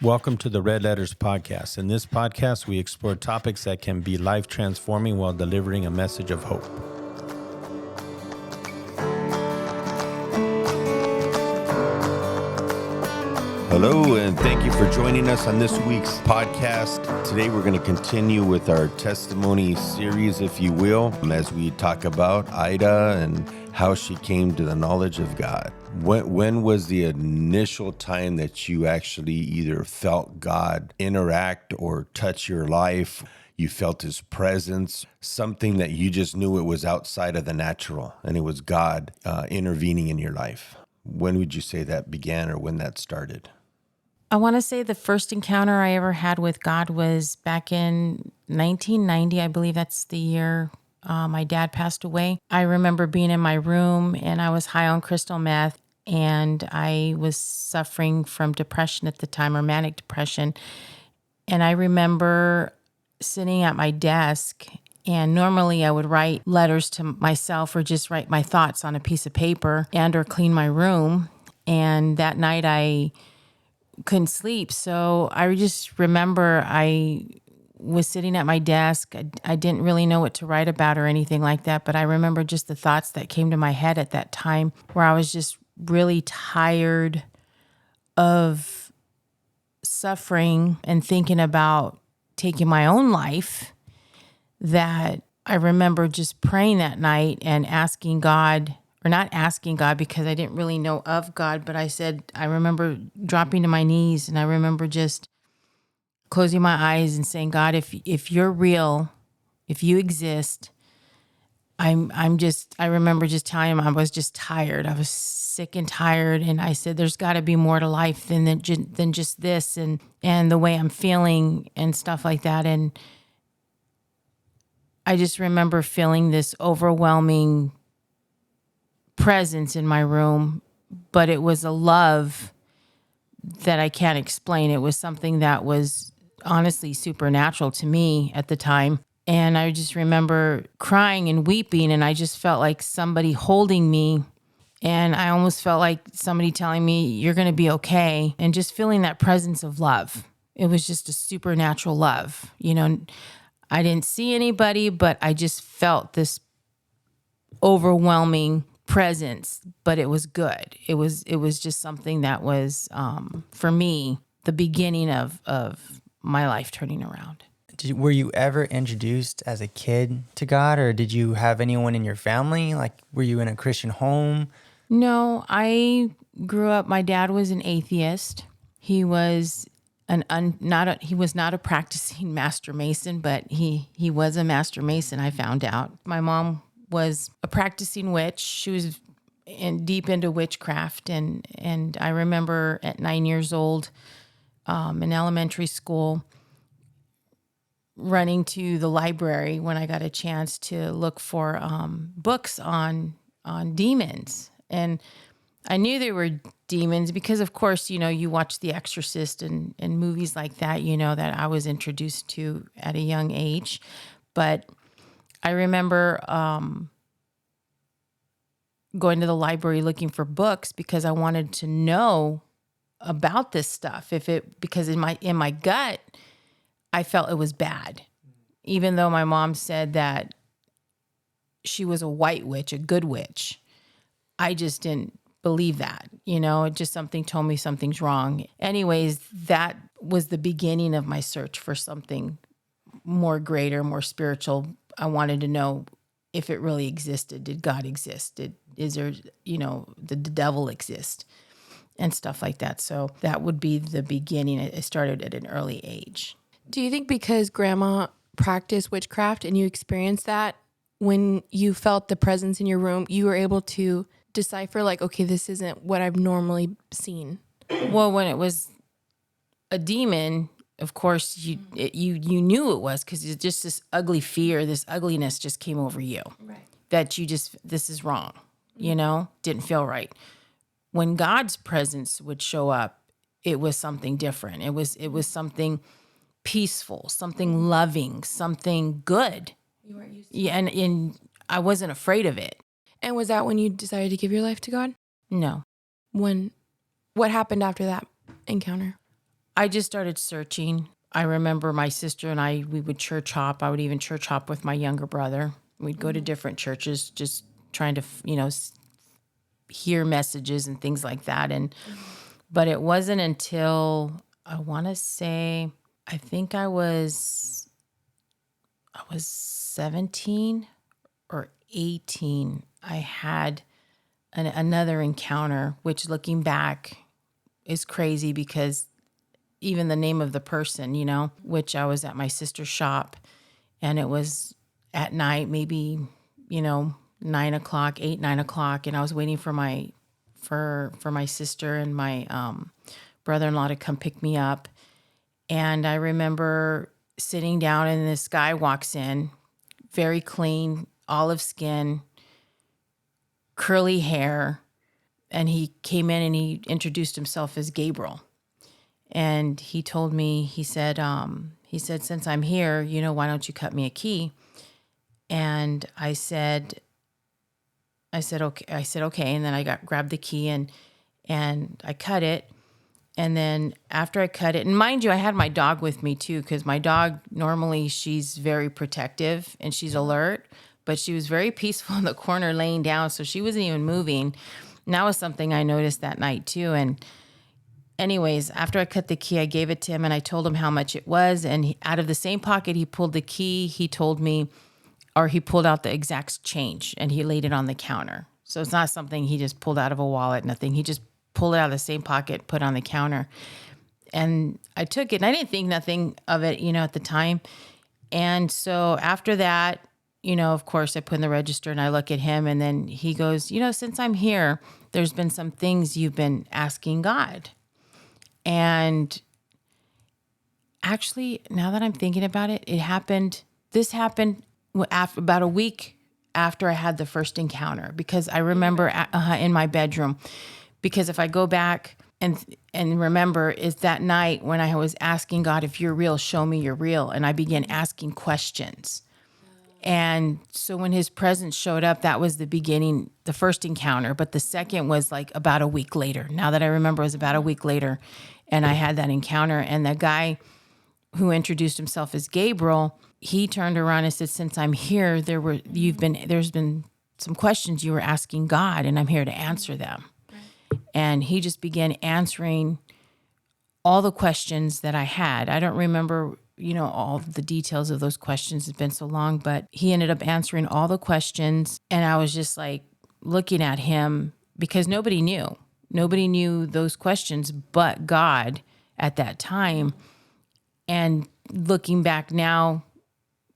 Welcome to the Red Letters Podcast. In this podcast, we explore topics that can be life-transforming while delivering a message of hope. Hello, and thank you for joining us on this week's podcast. Today, we're going to continue with our testimony series, if you will, as we talk about Aida and how she came to the knowledge of God. When was the initial time that you actually either felt God interact or touch your life? You felt his presence, something that you just knew it was outside of the natural, and it was God intervening in your life. When would you say that began or when that started? I want to say the first encounter I ever had with God was back in 1990. I believe that's the year my dad passed away. I remember being in my room and I was high on crystal meth and I was suffering from depression at the time, or manic depression. And I remember sitting at my desk, and normally I would write letters to myself or just write my thoughts on a piece of paper and or clean my room. And that night I couldn't sleep. So I just remember I was sitting at my desk. I didn't really know what to write about or anything like that, but I remember just the thoughts that came to my head at that time, where I was just really tired of suffering and thinking about taking my own life. That I remember just praying that night and asking God, or not asking God because I didn't really know of God, but I remember dropping to my knees and I remember just closing my eyes and saying, God, if you're real, if you exist, I remember just telling him I was just tired. I was sick and tired. And I said, there's got to be more to life than just this and the way I'm feeling and stuff like that. And I just remember feeling this overwhelming presence in my room, but it was a love that I can't explain. It was something that was honestly supernatural to me at the time. And I just remember crying and weeping, and I just felt like somebody holding me, and I almost felt like somebody telling me, you're going to be okay, and just feeling that presence of love. It was just a supernatural love. You know, I didn't see anybody, but I just felt this overwhelming presence, but it was good. It was just something that was, for me, the beginning of my life turning around. Were you ever introduced as a kid to God, or did you have anyone in your family? Like, were you in a Christian home? No, I grew up, my dad was an atheist. He was he was not a practicing master mason, but he was a master mason, I found out. My mom was a practicing witch. She was deep into witchcraft. And I remember at 9 years old, in elementary school, running to the library when I got a chance to look for books on demons. And I knew they were demons because, of course, you know, you watch The Exorcist and movies like that, you know, that I was introduced to at a young age. But I remember going to the library looking for books because I wanted to know about this stuff. Because in my gut, I felt it was bad, even though my mom said that she was a white witch, a good witch. I just didn't believe that, you know. It just something told me something's wrong. Anyways, that was the beginning of my search for something more greater, more spiritual. I wanted to know if it really existed. Did God exist? Is there, you know, the devil exist? And stuff like that. So that would be the beginning. It started at an early age. Do you think because grandma practiced witchcraft and you experienced that, when you felt the presence in your room, you were able to decipher, like, okay, this isn't what I've normally seen? Well, when it was a demon, of course, you knew it was, because it's just this ugly fear, this ugliness just came over you. Right. That this is wrong, you know, didn't feel right. When God's presence would show up, it was something different. It was something peaceful, something loving, something good. You weren't used to it. Yeah, and I wasn't afraid of it. And was that when you decided to give your life to God? No. What happened after that encounter? I just started searching. I remember my sister and we would church hop. I would even church hop with my younger brother. We'd go to different churches, just trying to, hear messages and things like that. But it wasn't until I want to say, I think I was 17 or 18. I had another encounter, which looking back is crazy because even the name of the person, which I was at my sister's shop, and it was at night, maybe, 9 o'clock, 9 o'clock. And I was waiting for my sister and my brother-in-law to come pick me up. And I remember sitting down and this guy walks in, very clean, olive skin, curly hair. And he came in and he introduced himself as Gabriel. And he told me, he said, since I'm here, why don't you cut me a key? And I said, okay. And then I grabbed the key and I cut it. And then after I cut it, and mind you, I had my dog with me too, because my dog, normally she's very protective and she's alert, but she was very peaceful in the corner laying down. So she wasn't even moving. And that was something I noticed that night too. And anyways, after I cut the key, I gave it to him and I told him how much it was. And out of the same pocket, he pulled the key. He told me, or he pulled out the exact change and he laid it on the counter. So it's not something he just pulled out of a wallet, nothing. He just pulled it out of the same pocket, put it on the counter. And I took it and I didn't think nothing of it, at the time. And so after that, of course, I put in the register and I look at him and then he goes, since I'm here, there's been some things you've been asking God. And actually, now that I'm thinking about it, this happened after about a week after I had the first encounter, because I remember in my bedroom, because if I go back and remember, is that night when I was asking God, if you're real, show me you're real. And I began asking questions. And so when his presence showed up, that was the beginning, the first encounter. But the second was like about a week later. Now that I remember, it was about a week later. And I had that encounter. And the guy who introduced himself as Gabriel, he turned around and said, since I'm here, there's been some questions you were asking God, and I'm here to answer them. Right. And he just began answering all the questions that I had. I don't remember, all the details of those questions. It's been so long, but he ended up answering all the questions. And I was just like looking at him because nobody knew those questions but God at that time. And looking back now,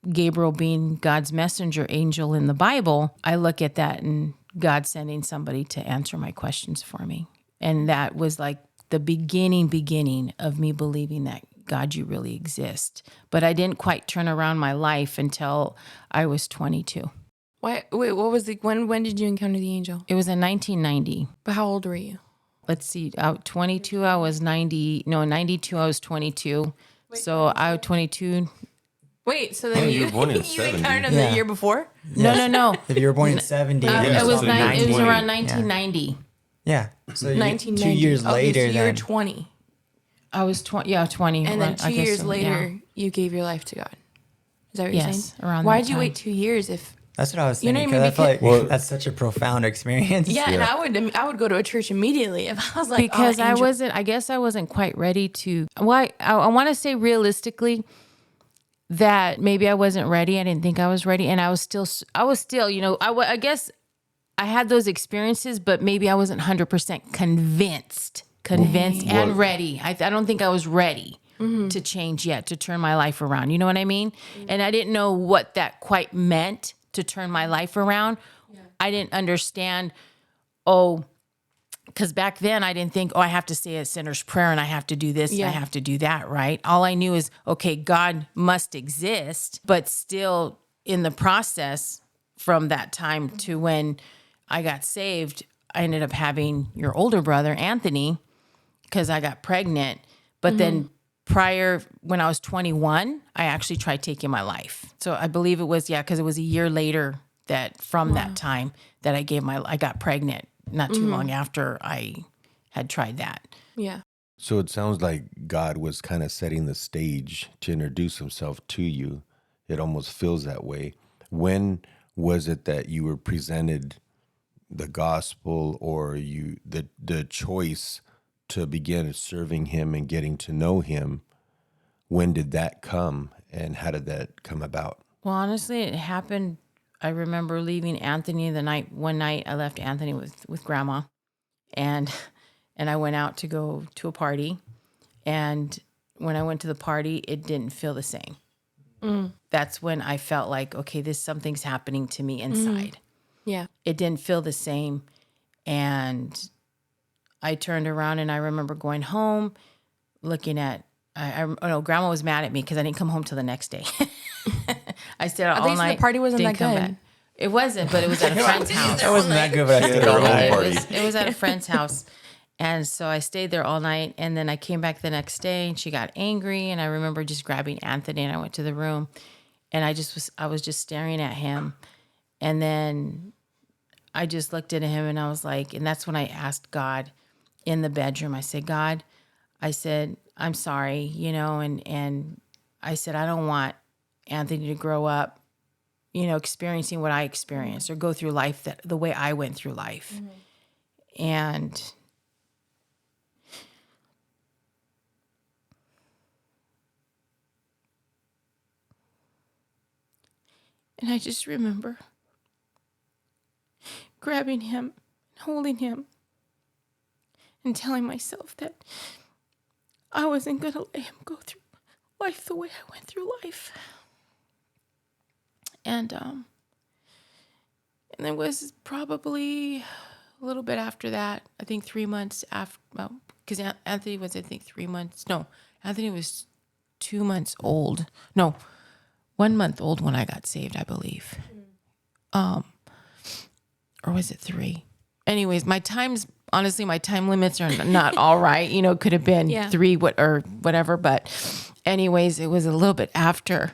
Gabriel being God's messenger angel in the Bible, I look at that and God sending somebody to answer my questions for me. And that was like the beginning of me believing that God, you really exist. But I didn't quite turn around my life until I was 22. Wait, what was when did you encounter the angel? It was in 1990. But how old were you? Let's see, 22, I was 92, I was 22. So I was 22. Wait, so then you were born in you 70. encountered him Yeah. the year before? No. If you were born in 70, It was so around 1920. 1990. yeah. So 1990. 2 years later, so you were then 20. I was 20. Yeah, 20. And then I 2 guess years so, later, yeah. you gave your life to God. Is that what you're Yes, saying? around Why that did you time. wait 2 years if... that's what I was You know thinking. what I Because I mean? feel like that's such a profound experience. Yeah, and I would go to a church immediately if I was like, Because oh, angel. I guess I wasn't quite ready to. Well, I want to say realistically that maybe I wasn't ready. I didn't think I was ready. And I was still, I guess I had those experiences, but maybe I wasn't 100% convinced and ready. I don't think I was ready to change yet, to turn my life around. You know what I mean? And I didn't know what that quite meant to turn my life around. Yeah. I didn't understand, because back then I didn't think, I have to say a sinner's prayer and I have to do this and I have to do that, right? All I knew is, okay, God must exist, but still in the process from that time to when I got saved, I ended up having your older brother, Anthony, because I got pregnant. But then prior, when I was 21, I actually tried taking my life. So I believe it was, because it was a year later that that time that I got pregnant, not too long after I had tried that. Yeah. So it sounds like God was kind of setting the stage to introduce himself to you. It almost feels that way. When was it that you were presented the gospel, or the choice to begin serving him and getting to know him? When did that come, and how did that come about? Well, honestly, it happened. I remember leaving Anthony one night I left Anthony with grandma, and and I went out to go to a party. And when I went to the party, it didn't feel the same. That's when I felt like, okay, something's happening to me inside. Yeah. It didn't feel the same. And I turned around and I remember going home, looking at, grandma was mad at me because I didn't come home till the next day. I stayed out all At least night. the party wasn't didn't that come good. back. It wasn't, but it was at a friend's house. That wasn't that good, but I stayed all night. It was at a friend's house. And so I stayed there all night. And then I came back the next day and she got angry. And I remember just grabbing Anthony and I went to the room and I was just staring at him. And then I just looked at him and I was like, and that's when I asked God in the bedroom. I said, God, I said, I'm sorry, and I said, I don't want Anthony to grow up, experiencing what I experienced or go through life the way I went through life. And I just remember grabbing him, holding him, and telling myself that I wasn't going to let him go through life the way I went through life. And it was probably a little bit after that, I think 3 months after, because Anthony was, I think 3 months, no, Anthony was 2 months old. No, 1 month old when I got saved, I believe. Or was it 3? Anyways, honestly, my time limits are not all right. Could have been 3 or whatever. But anyways, it was a little bit after.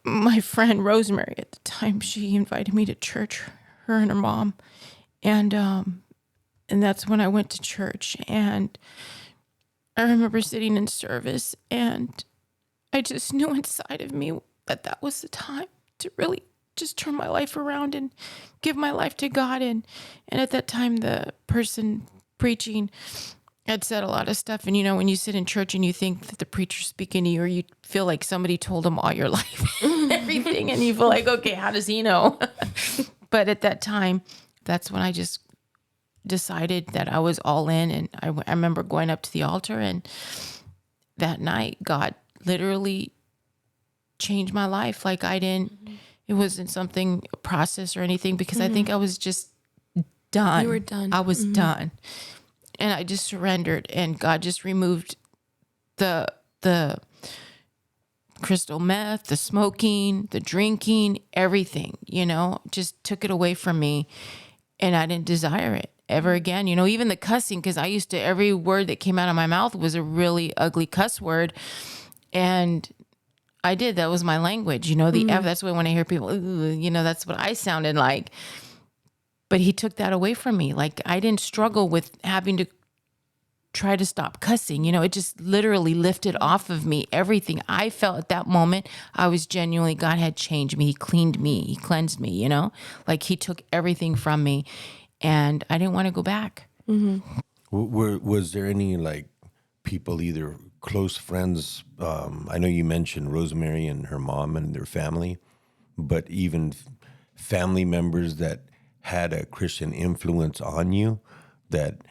My friend Rosemary at the time, she invited me to church, her and her mom. And that's when I went to church. And I remember sitting in service and I just knew inside of me that was the time to really just turn my life around and give my life to God. And at that time, the person preaching had said a lot of stuff. And, when you sit in church and you think that the preacher's speaking to you, or you feel like somebody told them all your life, everything, and you feel like, okay, how does he know? But at that time, that's when I just decided that I was all in. And I remember going up to the altar, and that night, God literally changed my life. Like it wasn't a process or anything, because I think I was just done. You were done. I was done. And I just surrendered, and God just removed the crystal meth, the smoking, the drinking, everything, just took it away from me, and I didn't desire it ever again. Even the cussing, because I used to, every word that came out of my mouth was a really ugly cuss word. And that was my language, the F. That's why when I hear people, that's what I sounded like. But he took that away from me. Like, I didn't struggle with having to try to stop cussing. It just literally lifted off of me everything I felt at that moment. I was genuinely, God had changed me. He cleaned me. He cleansed me, like he took everything from me, and I didn't want to go back. Was there any people, either close friends? I know you mentioned Rosemary and her mom and their family, but even family members that had a Christian influence on you, that,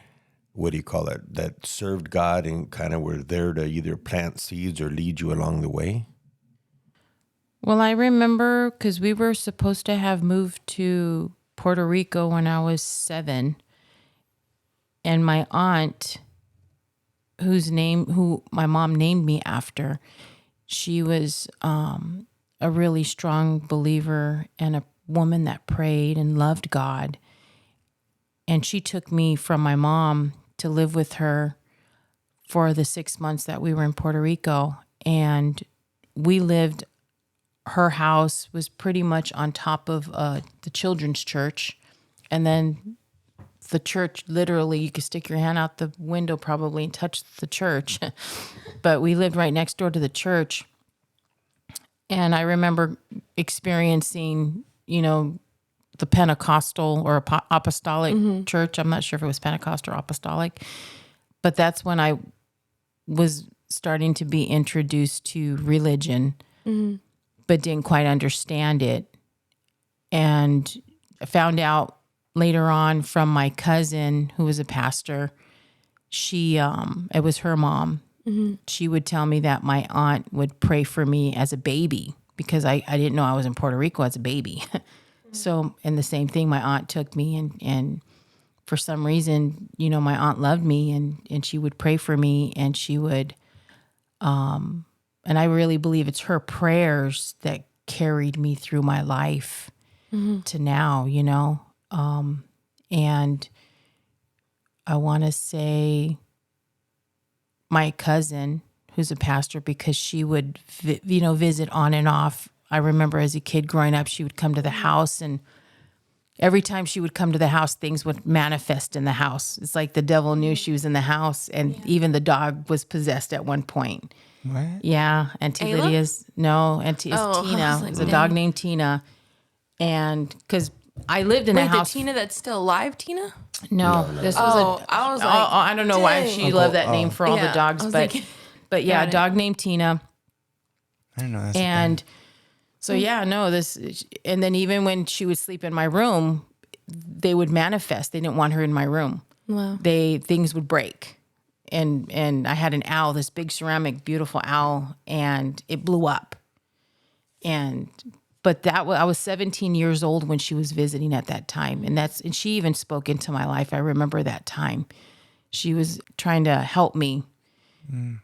what do you call it, that served God and kind of were there to either plant seeds or lead you along the way? Well, I remember, because we were supposed to have moved to Puerto Rico when I was 7, and my aunt, who my mom named me after, she was a really strong believer and a woman that prayed and loved God. And she took me from my mom to live with her for the 6 months that we were in Puerto Rico. And her house was pretty much on top of the children's church. And then the church. Literally, you could stick your hand out the window probably and touch the church. But we lived right next door to the church. And I remember experiencing, the Pentecostal or apostolic church. I'm not sure if it was Pentecostal or apostolic, but that's when I was starting to be introduced to religion, but didn't quite understand it. And I found out later on from my cousin who was a pastor. It was her mom. She would tell me that my aunt would pray for me as a baby because I didn't know I was in Puerto Rico as a baby. So, and the same thing, my aunt took me and for some reason, my aunt loved me and she would pray for me and she would, and I really believe it's her prayers that carried me through my life to now, and I want to say my cousin who's a pastor, because she would, visit on and off. I remember as a kid growing up, she would come to the house, and every time she would come to the house, things would manifest in the house. It's like the devil knew she was in the house, and even the dog was possessed at one point. What? Yeah, Auntie Ayla? Lydia's, no, Auntie is Oh, I Tina. was It like, was a no. dog named Tina. And because I lived in a Wait, the house. Tina that's still alive, Tina? No, this was I was a. like, I don't know why dang. she loved that name for all the Yeah, dogs, I was but like, but yeah, got a it. dog named Tina. I didn't know that's And so, yeah, no, and then even when she would sleep in my room, they would manifest. They didn't want her in my room. Wow. Things would break. And I had an owl, this big ceramic, beautiful owl, and it blew up. But I was 17 years old when she was visiting at that time. And she even spoke into my life. I remember that time. She was trying to help me,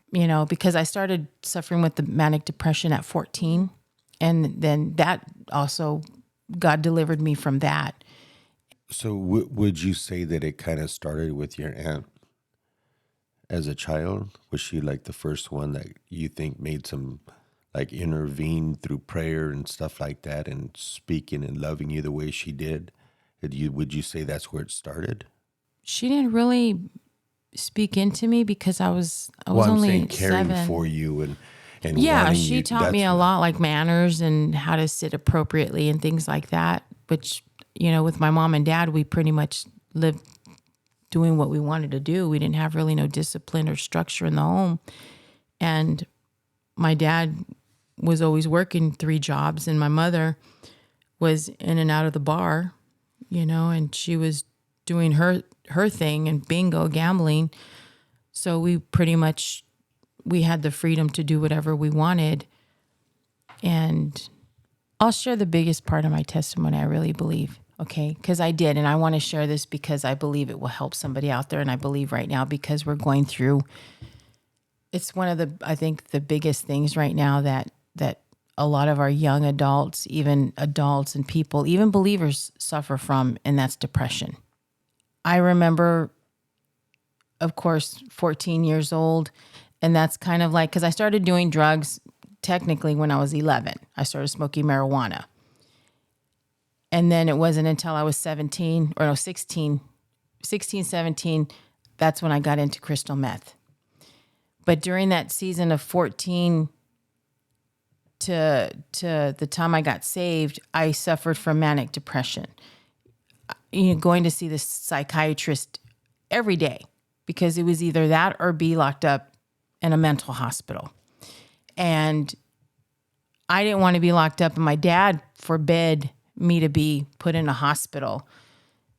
because I started suffering with the manic depression at 14. And then that also, God delivered me from that. So would you say that it kind of started with your aunt as a child? Was she like the first one that you think made some, like, intervene through prayer and stuff like that, and speaking and loving you the way she did? Would you say that's where it started? She didn't really speak into me because I was Well, I'm only saying caring 7. for you and Yeah, wanting she you. taught me a lot, like manners and how to sit appropriately and things like that. Which, with my mom and dad, we pretty much lived doing what we wanted to do. We didn't have really no discipline or structure in the home. And my dad was always working 3 jobs, and my mother was in and out of the bar, and she was doing her thing and bingo, gambling. So we had the freedom to do whatever we wanted. And I'll share the biggest part of my testimony, I really believe, okay? Because I did, and I want to share this because I believe it will help somebody out there, and I believe right now because we're going through, it's one of I think the biggest things right now that a lot of our young adults, even adults and people, even believers suffer from, and that's depression. I remember, of course, 14 years old, and that's kind of like, because I started doing drugs technically when I was 11. I started smoking marijuana. And then it wasn't until I was 16, 17, that's when I got into crystal meth. But during that season of 14 to the time I got saved, I suffered from manic depression. Going to see the psychiatrist every day because it was either that or be locked up in a mental hospital. And I didn't want to be locked up, and my dad forbid me to be put in a hospital.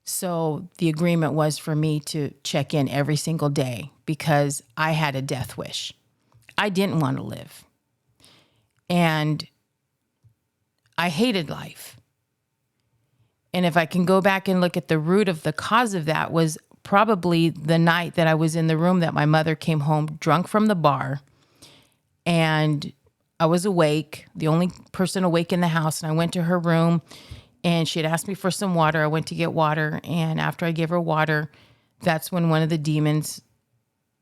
So the agreement was for me to check in every single day because I had a death wish. I didn't want to live. And I hated life. And if I can go back and look at the root of the cause of that was probably the night that I was in the room that my mother came home drunk from the bar, and I was awake, the only person awake in the house, and I went to her room, and she had asked me for some water. I went to get water, and after I gave her water, that's when one of the demons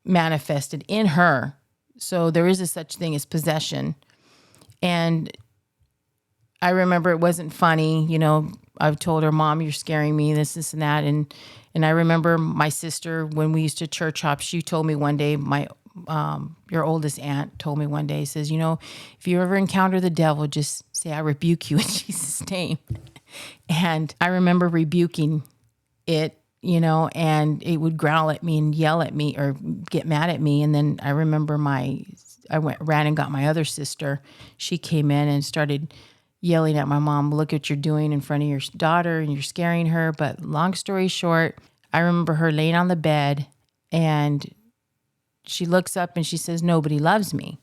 manifested in her. So there is a such thing as possession. And I remember it wasn't funny, I've told her, Mom, you're scaring me, this and that. And And I remember my sister, when we used to church hop, she told me one day, your oldest aunt told me one day, says, if you ever encounter the devil, just say, I rebuke you in Jesus' name. And I remember rebuking it, and it would growl at me and yell at me or get mad at me. And then I remember ran and got my other sister. She came in and started yelling at my mom, look what you're doing in front of your daughter and you're scaring her. But long story short, I remember her laying on the bed and she looks up and she says, nobody loves me.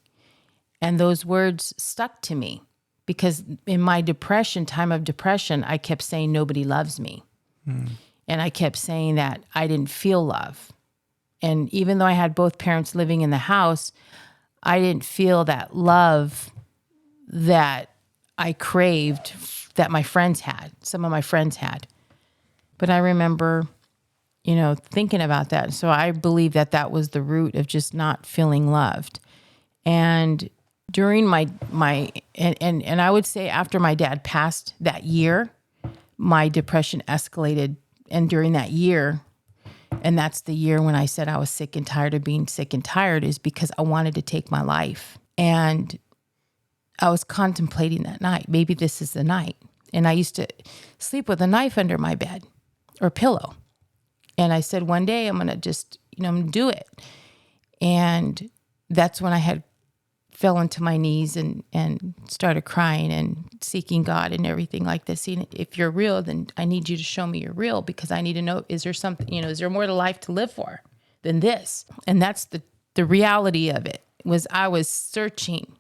And those words stuck to me because in my time of depression, I kept saying nobody loves me. And I kept saying that I didn't feel love. And even though I had both parents living in the house, I didn't feel that love that I craved that some of my friends had. But I remember, thinking about that. So I believe that was the root of just not feeling loved. And during my and I would say after my dad passed that year, my depression escalated. And during that year, and that's the year when I said I was sick and tired of being sick and tired, is because I wanted to take my life. And I was contemplating that night, maybe this is the night. And I used to sleep with a knife under my bed or pillow. And I said, one day I'm going to just, I'm going to do it. And that's when I fell into my knees and started crying and seeking God and everything like this. See, if you're real, then I need you to show me you're real, because I need to know, is there something, is there more to life to live for than this? And that's the reality of it. I was searching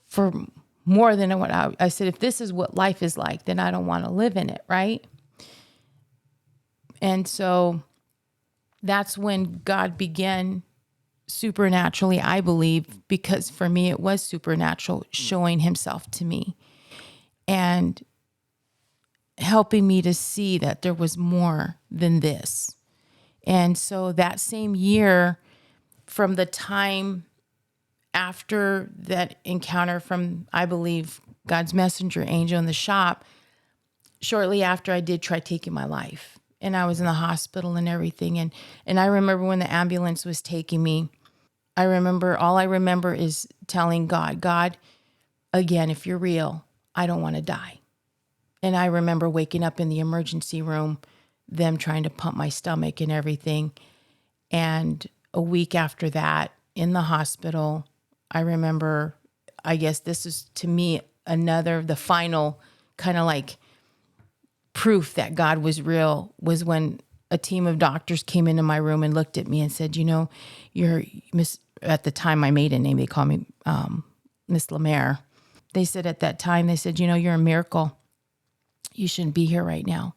for more than what I said, if this is what life is like, then I don't want to live in it, right? And so that's when God began supernaturally, I believe, because for me it was supernatural, showing himself to me and helping me to see that there was more than this. And so that same year, from the time after that encounter from, I believe, God's messenger angel in the shop, shortly after I did try taking my life. And I was in the hospital and everything. And I remember when the ambulance was taking me, all I remember is telling God, again, if you're real, I don't want to die. And I remember waking up in the emergency room, them trying to pump my stomach and everything. And a week after that, in the hospital, I remember, I guess this is to me the final kind of like proof that God was real, was when a team of doctors came into my room and looked at me and said, you're Miss, at the time, my maiden name, they call me Miss Lemaire. They said at that time, you're a miracle. You shouldn't be here right now.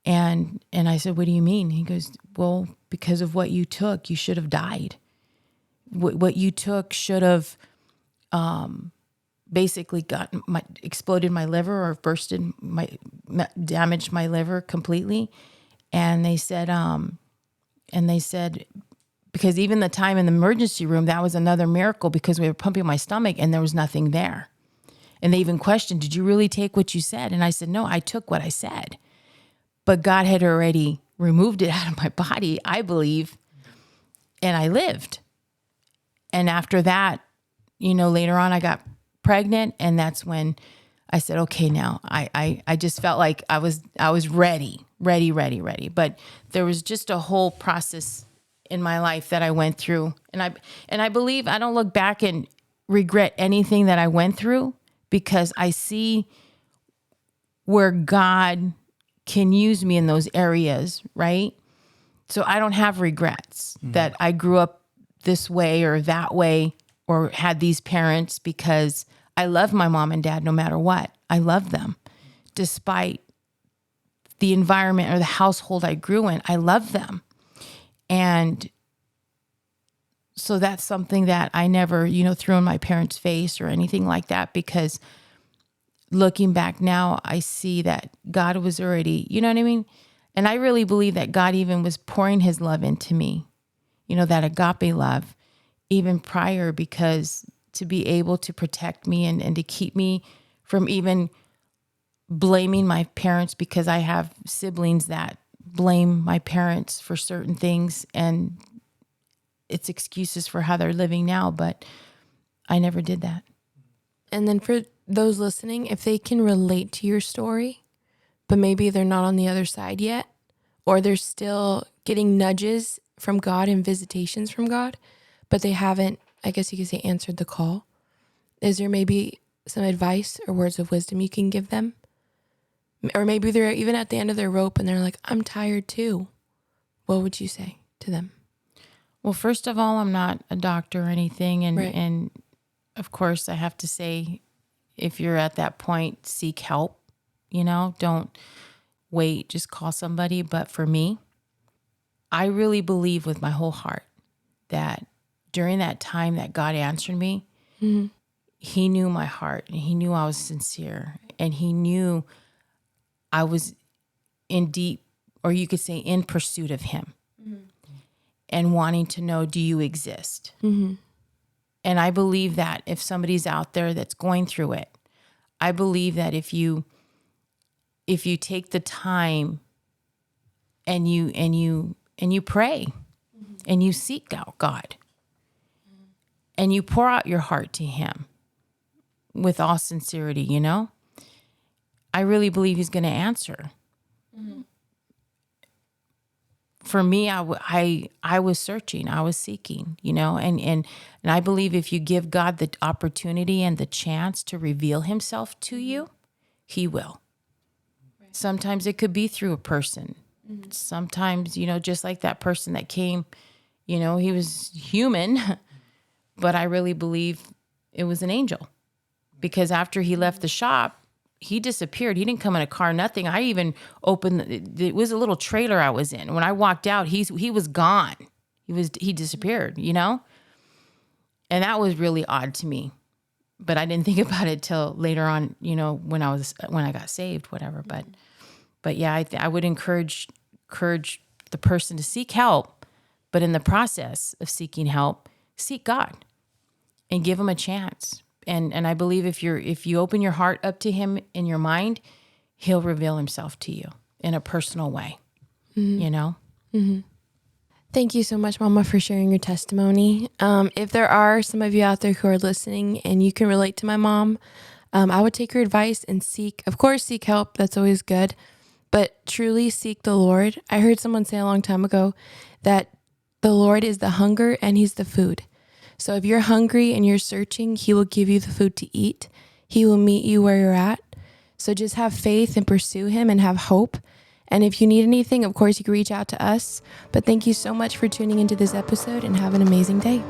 And I said, what do you mean? He goes, well, because of what you took, you should have died. What you took should have basically exploded my liver or damaged my liver completely. And they said, because even the time in the emergency room, that was another miracle, because we were pumping my stomach and there was nothing there. And they even questioned, did you really take what you said? And I said, no, I took what I said. But God had already removed it out of my body, I believe, and I lived. And after that, later on I got pregnant, and that's when I said, okay, now I just felt like I was ready. But there was just a whole process in my life that I went through. And I believe I don't look back and regret anything that I went through, because I see where God can use me in those areas, right? So I don't have regrets that I grew up this way or that way or had these parents, because I love my mom and dad no matter what. I love them despite the environment or the household I grew in. I love them. And so that's something that I never, threw in my parents' face or anything like that, because looking back now, I see that God was already, you know what I mean? And I really believe that God even was pouring his love into me, that agape love, even prior, because to be able to protect me and to keep me from even blaming my parents, because I have siblings that blame my parents for certain things, and it's excuses for how they're living now, but I never did that. And then for those listening, if they can relate to your story, but maybe they're not on the other side yet, or they're still getting nudges from God and visitations from God, but they haven't, I guess you could say, answered the call. Is there maybe some advice or words of wisdom you can give them? Or maybe they're even at the end of their rope and they're like, I'm tired too. What would you say to them? Well, first of all, I'm not a doctor or anything. And, Right. and of course, I have to say, if you're at that point, seek help. Don't wait, just call somebody. But for me, I really believe with my whole heart that during that time that God answered me, Mm-hmm. He knew my heart, and He knew I was sincere, and He knew I was in deep, or you could say in pursuit of Him, and wanting to know, do you exist? Mm-hmm. And I believe that if somebody's out there that's going through it, I believe that if you take the time and you pray and you seek out God and you pour out your heart to Him with all sincerity, I really believe He's going to answer. For me, I was searching, I was seeking, and I believe if you give God the opportunity and the chance to reveal Himself to you, He will. Right. Sometimes it could be through a person. Mm-hmm. Sometimes, just like that person that came, he was human, but I really believe it was an angel, because after he left the shop, he disappeared. He didn't come in a car, nothing. I even opened, it was a little trailer I was in. When I walked out, he was gone. He disappeared, And that was really odd to me. But I didn't think about it till later on, when I got saved, whatever. But yeah, I would encourage the person to seek help, but in the process of seeking help, seek God and give Him a chance. And I believe if you open your heart up to Him in your mind, He'll reveal Himself to you in a personal way, Mm-hmm. Thank you so much, Mama, for sharing your testimony. If there are some of you out there who are listening and you can relate to my mom, I would take your advice and seek help. That's always good, but truly seek the Lord. I heard someone say a long time ago that the Lord is the hunger and He's the food. So if you're hungry and you're searching, He will give you the food to eat. He will meet you where you're at. So just have faith and pursue Him and have hope. And if you need anything, of course, you can reach out to us. But thank you so much for tuning into this episode, and have an amazing day.